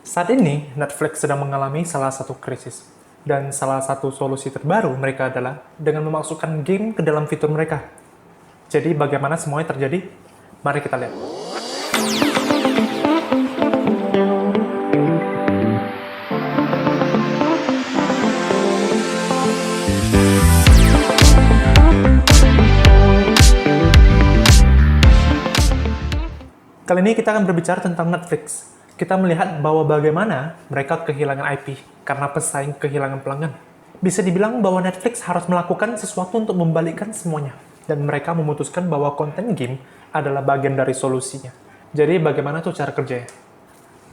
Saat ini, Netflix sedang mengalami salah satu krisis. Dan salah satu solusi terbaru mereka adalah dengan memasukkan game ke dalam fitur mereka. Jadi bagaimana semuanya terjadi? Mari kita lihat. Kali ini kita akan berbicara tentang Netflix. Kita melihat bahwa bagaimana mereka kehilangan IP karena pesaing kehilangan pelanggan. Bisa dibilang bahwa Netflix harus melakukan sesuatu untuk membalikkan semuanya. Dan mereka memutuskan bahwa konten game adalah bagian dari solusinya. Jadi bagaimana tuh cara kerjanya?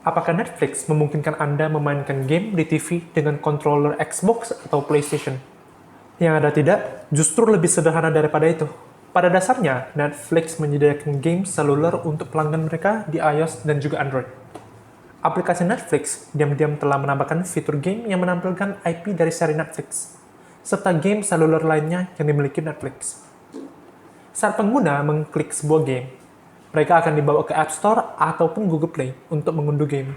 Apakah Netflix memungkinkan Anda memainkan game di TV dengan controller Xbox atau PlayStation? Yang ada tidak, justru lebih sederhana daripada itu. Pada dasarnya, Netflix menyediakan game seluler untuk pelanggan mereka di iOS dan juga Android. Aplikasi Netflix diam-diam telah menambahkan fitur game yang menampilkan IP dari seri Netflix, serta game seluler lainnya yang dimiliki Netflix. Saat pengguna mengklik sebuah game, mereka akan dibawa ke App Store ataupun Google Play untuk mengunduh game.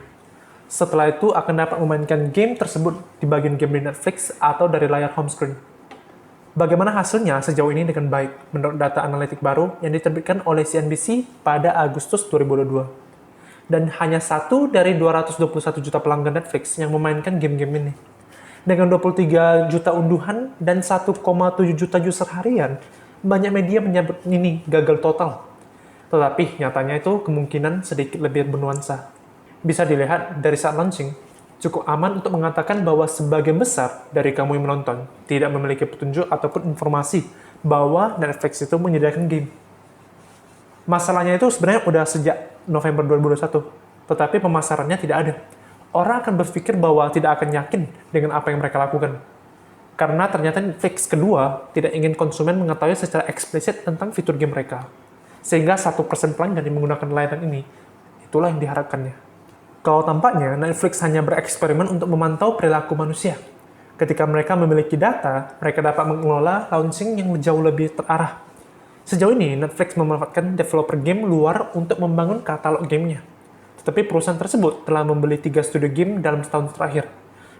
Setelah itu akan dapat memainkan game tersebut di bagian game di Netflix atau dari layar home screen. Bagaimana hasilnya sejauh ini dengan baik menurut data analitik baru yang diterbitkan oleh CNBC pada Agustus 2022. Dan hanya 1 dari 221 juta pelanggan Netflix yang memainkan game-game ini. Dengan 23 juta unduhan dan 1,7 juta user harian, banyak media menyebut ini gagal total. Tetapi nyatanya itu kemungkinan sedikit lebih bernuansa. Bisa dilihat dari saat launching, cukup aman untuk mengatakan bahwa sebagian besar dari kamu yang menonton tidak memiliki petunjuk ataupun informasi bahwa Netflix itu menyediakan game. Masalahnya itu sebenarnya udah sejak November 2021, tetapi pemasarannya tidak ada. Orang akan berpikir bahwa tidak akan yakin dengan apa yang mereka lakukan. Karena ternyata Netflix kedua tidak ingin konsumen mengetahui secara eksplisit tentang fitur game mereka. Sehingga 1% pelanggan yang menggunakan layanan ini, itulah yang diharapkannya. Kalau tampaknya, Netflix hanya bereksperimen untuk memantau perilaku manusia. Ketika mereka memiliki data, mereka dapat mengelola launching yang jauh lebih terarah. Sejauh ini, Netflix memanfaatkan developer game luar untuk membangun katalog gamenya. Tetapi perusahaan tersebut telah membeli 3 studio game dalam setahun terakhir.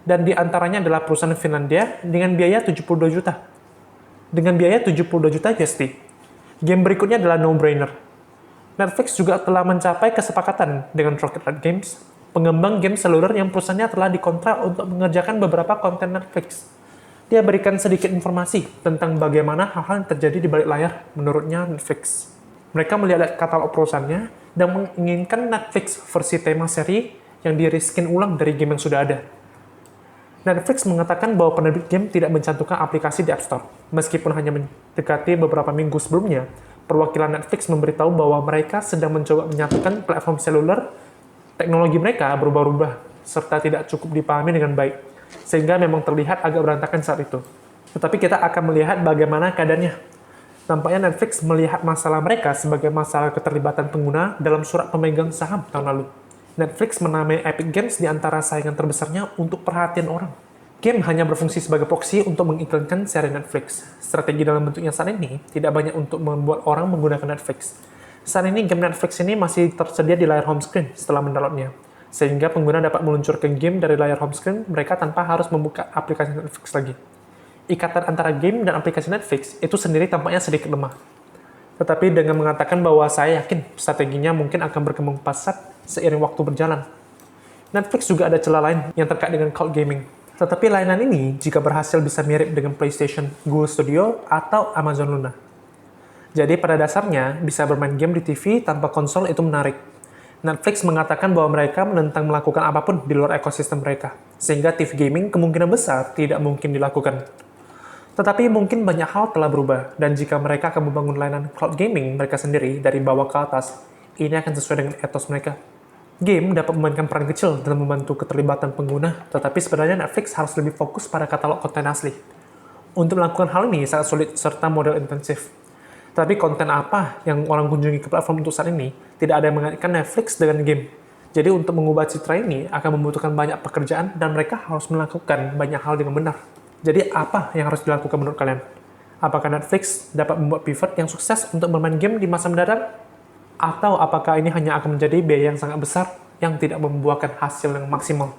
Dan di antaranya adalah perusahaan Finlandia dengan biaya 72 juta. Dengan biaya 72 juta USD. Game berikutnya adalah No Brainer. Netflix juga telah mencapai kesepakatan dengan Rocket Rat Games, pengembang game seluler yang perusahaannya telah dikontrak untuk mengerjakan beberapa konten Netflix. Dia berikan sedikit informasi tentang bagaimana hal-hal yang terjadi di balik layar menurutnya Netflix. Mereka melihat katalog perusahaannya dan menginginkan Netflix versi tema seri yang di-reskin ulang dari game yang sudah ada. Netflix mengatakan bahwa penerbit game tidak mencantumkan aplikasi di App Store. Meskipun hanya mendekati beberapa minggu sebelumnya, perwakilan Netflix memberitahu bahwa mereka sedang mencoba menyatukan platform seluler, teknologi mereka berubah-ubah, serta tidak cukup dipahami dengan baik. Sehingga memang terlihat agak berantakan saat itu. Tetapi kita akan melihat bagaimana keadaannya. Nampaknya Netflix melihat masalah mereka sebagai masalah keterlibatan pengguna dalam surat pemegang saham tahun lalu. Netflix menamai Epic Games di antara saingan terbesarnya untuk perhatian orang. Game hanya berfungsi sebagai proxy untuk mengiklankan seri Netflix. Strategi dalam bentuknya saat ini tidak banyak untuk membuat orang menggunakan Netflix. Saat ini game Netflix ini masih tersedia di layar home screen setelah mendownloadnya. Sehingga pengguna dapat meluncurkan game dari layar home screen mereka tanpa harus membuka aplikasi Netflix lagi. Ikatan antara game dan aplikasi Netflix itu sendiri tampaknya sedikit lemah. Tetapi dengan mengatakan bahwa saya yakin strateginya mungkin akan berkembang pesat seiring waktu berjalan. Netflix juga ada celah lain yang terkait dengan cloud gaming. Tetapi layanan ini jika berhasil bisa mirip dengan PlayStation, Google Studio, atau Amazon Luna. Jadi pada dasarnya bisa bermain game di TV tanpa konsol itu menarik. Netflix mengatakan bahwa mereka menentang melakukan apapun di luar ekosistem mereka, sehingga TV gaming kemungkinan besar tidak mungkin dilakukan. Tetapi mungkin banyak hal telah berubah, dan jika mereka akan membangun layanan cloud gaming mereka sendiri dari bawah ke atas, ini akan sesuai dengan etos mereka. Game dapat memainkan peran kecil dalam membantu keterlibatan pengguna, tetapi sebenarnya Netflix harus lebih fokus pada katalog konten asli. Untuk melakukan hal ini sangat sulit serta modal intensif. Tapi konten apa yang orang kunjungi ke platform untuk saat ini, tidak ada yang mengaitkan Netflix dengan game. Jadi untuk mengubah citra ini akan membutuhkan banyak pekerjaan dan mereka harus melakukan banyak hal dengan benar. Jadi apa yang harus dilakukan menurut kalian? Apakah Netflix dapat membuat pivot yang sukses untuk bermain game di masa mendatang? Atau apakah ini hanya akan menjadi biaya yang sangat besar yang tidak membuahkan hasil yang maksimal.